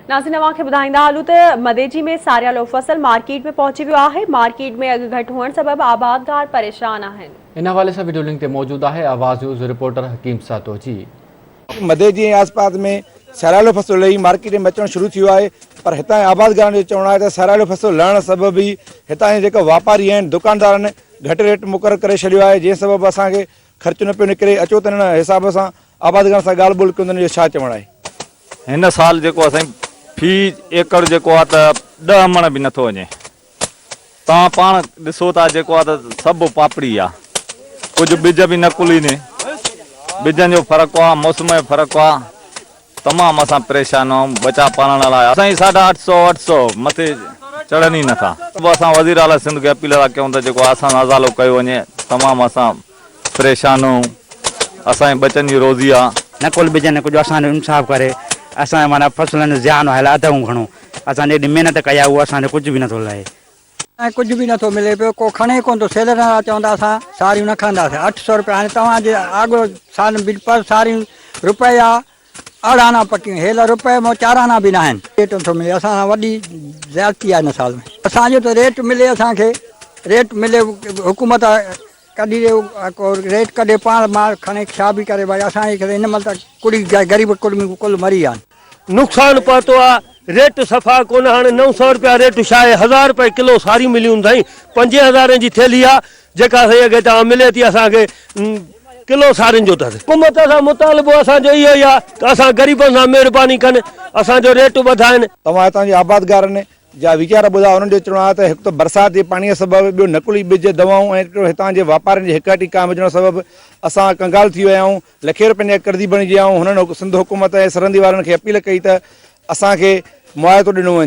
नाज़रीन अवां खे ॿुधाईंदा हलूं त मदेजी में सारियालो फसल मार्केट में पहुची वियो आहे। मार्केट में अघु घटि हुअण सबबि आबादगार परेशान आहिनि। इन हवाले से वीडियो लिंक ते मौजूद है आवाज़ न्यूज़ रिपोर्टर हकीम सातो जी। मदेजी ऐं आसपास में सारियालो फसल लही मार्केट में अचणु शुरू थियो आहे, पर हितां आबादगारनि जो चवणु आहे त सारियालो फसल लहण सबबि ई हितां जा जेके वापारी आहिनि दुकानदार आहिनि घटि रेट मुक़ररु करे छॾियो आहे, जंहिं सबबि असांखे ख़र्चु न पियो निकिरे। अचो त हिन हिसाब सां आबादगारनि सां ॻाल्हि ॿोल कयो, जो छा चवणु आहे। हिन साल जेको असां फी एकड़ जेको आहे त 10 मण बि नथो वञे। तव्हां पाण ॾिसो था जेको आहे त सभु पापड़ी आहे, कुझु ॿिज बि न कुलीने, ॿिजनि जो फ़र्क़ु आहे, मौसम जो फ़र्क़ु आहे। तमामु असां परेशान आहियूं बचा पालण लाइ। असांजी 850 मथे चढ़नि ई नथा। असां वज़ीर आला सिंध खे अपील था कयूं त जेको आसान अज़ालो कयो वञे। तमामु असां परेशान आहियूं, असांजे बचनि जी रोज़ी आहे। न कुल ॿिज न कुझु असांजो इंसाफ़ करे। असां माना फसलनि जो ज़्यान आहे अधु घणो, असां एॾी महिनत कई आहे, उहो असांजो कुझु बि नथो लहे ऐं कुझु बि नथो मिले पियो। को खणे कोन थो। सेलर वारा चवंदा असां साड़ियूं न खणंदासीं। 800 रुपया। हाणे तव्हांजे आॻो साल पर साड़ियूं रुपया 8 आना पकियूं, हेल रुपए में 4 आना बि न आहिनि। रेट नथो मिले, असां वॾी ज़्यादती आहे हिन साल में। असांजो त रेट मिले, असांखे रेट मिले। हुकूमत कॾहिं रेट कढे पाण माल खणे छा बि करे, भाई असांजे हिन महिल त कुड़ी ग़रीब कुल मरी विया आहिनि। नुक़सान पहुतो आहे। रेट सफ़ा कोन। हाणे 900 रुपया रेट छा आहे। 1000 रुपए किलो साड़ियूं मिलियूं साईं। 5000 जी थैली आहे जेका साईं अॻे तव्हां मिले थी असांखे किलो साड़ियुनि जो अथसि। हुकूमत सां मुतालिबो असांजो इहो ई आहे त असां ग़रीबनि सां महिरबानी कनि, असांजो रेट वधाइनि। तव्हां हितां जे आबादगारनि जा वीचार ॿुधा, हुननि जो चवणु आहे त हिकु त बरसाति जे पाणीअ सबबि, ॿियो नकुली ॿिज दवाऊं ऐं हितां जे वापारियुनि जे हिकटी काम विझण सबबि असां कंगाल थी विया आहियूं, लखे रुपयनि जा कर्ज़ी बणिजी विया आहियूं। हुननि सिंध हुकूमत ऐं सरहंदी वारनि खे अपील कई त असांखे मुआवज़ो ॾिनो वञे।